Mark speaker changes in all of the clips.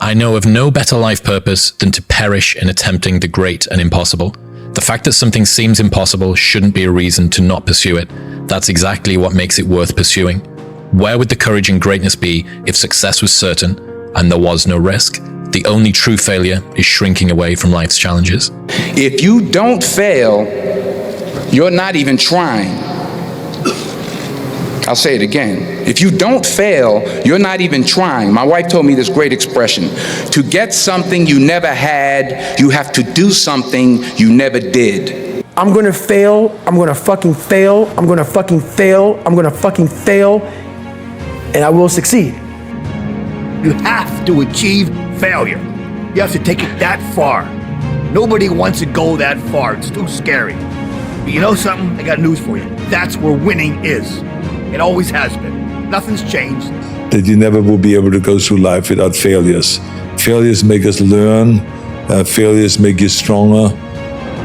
Speaker 1: I know of no better life purpose than to perish in attempting the great and impossible. The fact that something seems impossible shouldn't be a reason to not pursue it. That's exactly what makes it worth pursuing. Where would the courage and greatness be if success was certain and there was no risk? The only true failure is shrinking away from life's challenges.
Speaker 2: If you don't fail, you're not even trying. I'll say it again. If you don't fail, you're not even trying. My wife told me this great expression. To get something you never had, you have to do something you never did.
Speaker 3: I'm gonna fail, I'm gonna fucking fail, I'm gonna fucking fail, I'm gonna fucking fail, and I will succeed.
Speaker 4: You have to achieve failure. You have to take it that far. Nobody wants to go that far. It's too scary. But you know something? I got news for you. That's where winning is. It always has been. Nothing's changed.
Speaker 5: That you never will be able to go through life without failures. Failures make us learn. Failures make you stronger.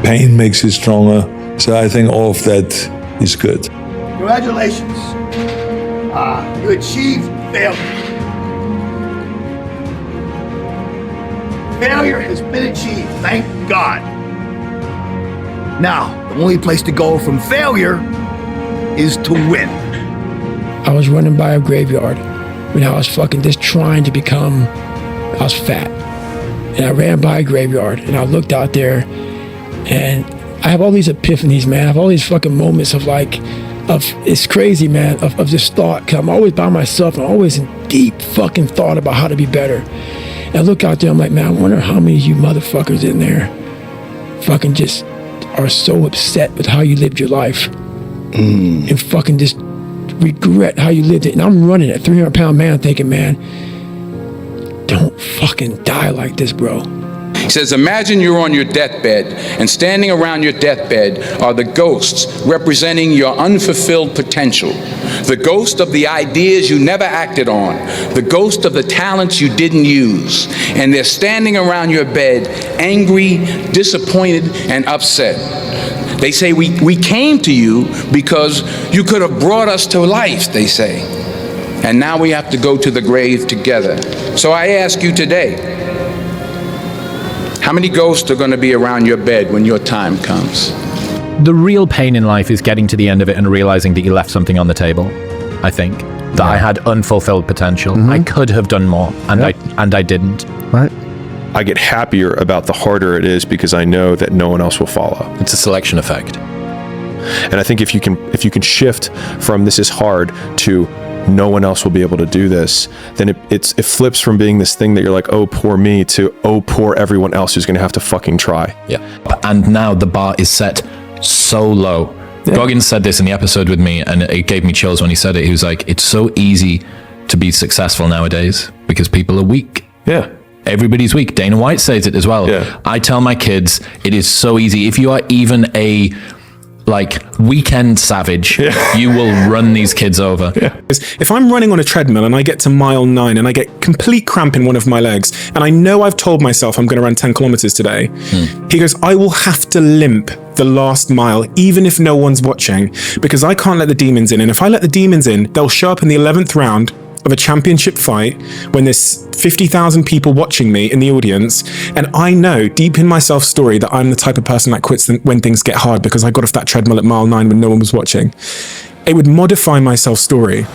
Speaker 5: Pain makes you stronger. So I think all of that is good.
Speaker 4: Congratulations. You achieved failure. Failure has been achieved, thank God. Now, the only place to go from failure is to win.
Speaker 3: I was running by a graveyard when I was fucking just trying to become, I was fat. And I ran by a graveyard and I looked out there and I have all these epiphanies, man. I have all these fucking moments of like, it's crazy, man, of just thought. Cause I'm always by myself. I'm always in deep fucking thought about how to be better. And I look out there, I'm like, man, I wonder how many of you motherfuckers in there fucking just are so upset with how you lived your life and fucking just regret how you lived it. And I'm running a 300-pound man thinking, man, don't fucking die like this, bro.
Speaker 2: He says, imagine you're on your deathbed, and standing around your deathbed are the ghosts representing your unfulfilled potential. The ghost of the ideas you never acted on. The ghost of the talents you didn't use. And they're standing around your bed, angry, disappointed, and upset. They say, we came to you because you could have brought us to life, they say. And now we have to go to the grave together. So I ask you today, how many ghosts are going to be around your bed when your time comes?
Speaker 1: The real pain in life is getting to the end of it and realizing that you left something on the table, I think. That I had unfulfilled potential. I could have done more, and I didn't.
Speaker 6: Right. I get happier about the harder it is because I know that no one else will follow.
Speaker 1: It's a selection effect.
Speaker 6: And I think if you can shift from this is hard to no one else will be able to do this, then it flips from being this thing that you're like, oh, poor me, to oh, poor everyone else who's going to have to fucking try.
Speaker 1: Yeah. And now the bar is set so low. Yeah. Goggins said this in the episode with me, and it gave me chills when he said it. He was like, it's so easy to be successful nowadays because people are weak.
Speaker 6: Yeah.
Speaker 1: Everybody's weak. Dana White says it as well. Yeah. I tell my kids, it is so easy. If you are even a weekend savage, you will run these kids over.
Speaker 7: Yeah. If I'm running on a treadmill and I get to mile 9 and I get complete cramp in one of my legs, and I know I've told myself I'm going to run 10 kilometers today, he goes, I will have to limp the last mile, even if no one's watching, because I can't let the demons in. And if I let the demons in, they'll show up in the 11th round of a championship fight when there's 50,000 people watching me in the audience, and I know deep in my self-story that I'm the type of person that quits when things get hard because I got off that treadmill at mile 9 when no one was watching. It would modify my self-story.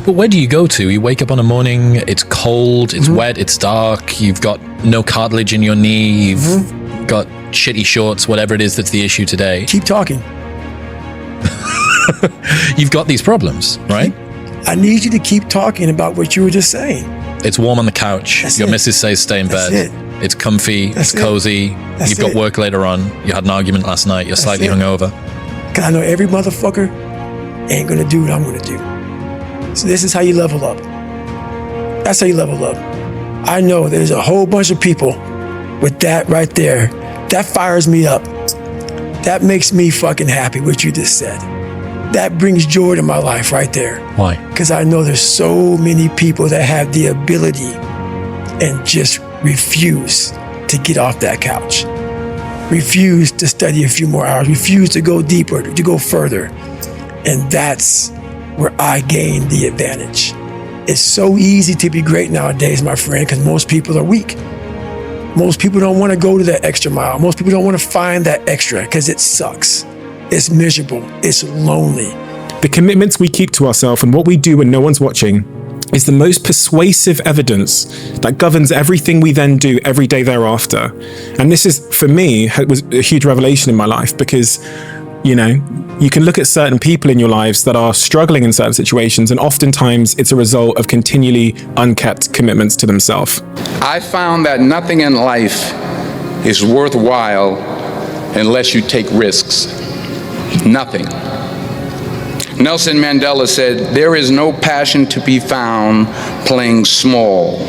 Speaker 1: But where do you go to? You wake up on a morning, it's cold, it's wet, it's dark, you've got no cartilage in your knee, you've got shitty shorts, whatever it is that's the issue today.
Speaker 3: Keep talking.
Speaker 1: You've got these problems, right?
Speaker 3: I need you to keep talking about what you were just saying.
Speaker 1: It's warm on the couch. Your missus says stay in bed. It's comfy. It's cozy. You've got work later on. You had an argument last night. You're slightly hungover.
Speaker 3: Because I know every motherfucker ain't going to do what I'm going to do. So this is how you level up. That's how you level up. I know there's a whole bunch of people with that right there. That fires me up. That makes me fucking happy, what you just said. That brings joy to my life right there.
Speaker 1: Why?
Speaker 3: Because I know there's so many people that have the ability and just refuse to get off that couch. Refuse to study a few more hours. Refuse to go deeper, to go further. And that's where I gain the advantage. It's so easy to be great nowadays, my friend, because most people are weak. Most people don't want to go to that extra mile. Most people don't want to find that extra because it sucks. It's miserable. It's lonely.
Speaker 7: The commitments we keep to ourselves and what we do when no one's watching is the most persuasive evidence that governs everything we then do every day thereafter. And this is, for me, was a huge revelation in my life because, you know, you can look at certain people in your lives that are struggling in certain situations, and oftentimes it's a result of continually unkept commitments to themselves.
Speaker 2: I found that nothing in life is worthwhile unless you take risks. Nothing. Nelson Mandela said, "There is no passion to be found playing small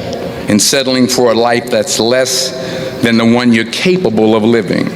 Speaker 2: and settling for a life that's less than the one you're capable of living."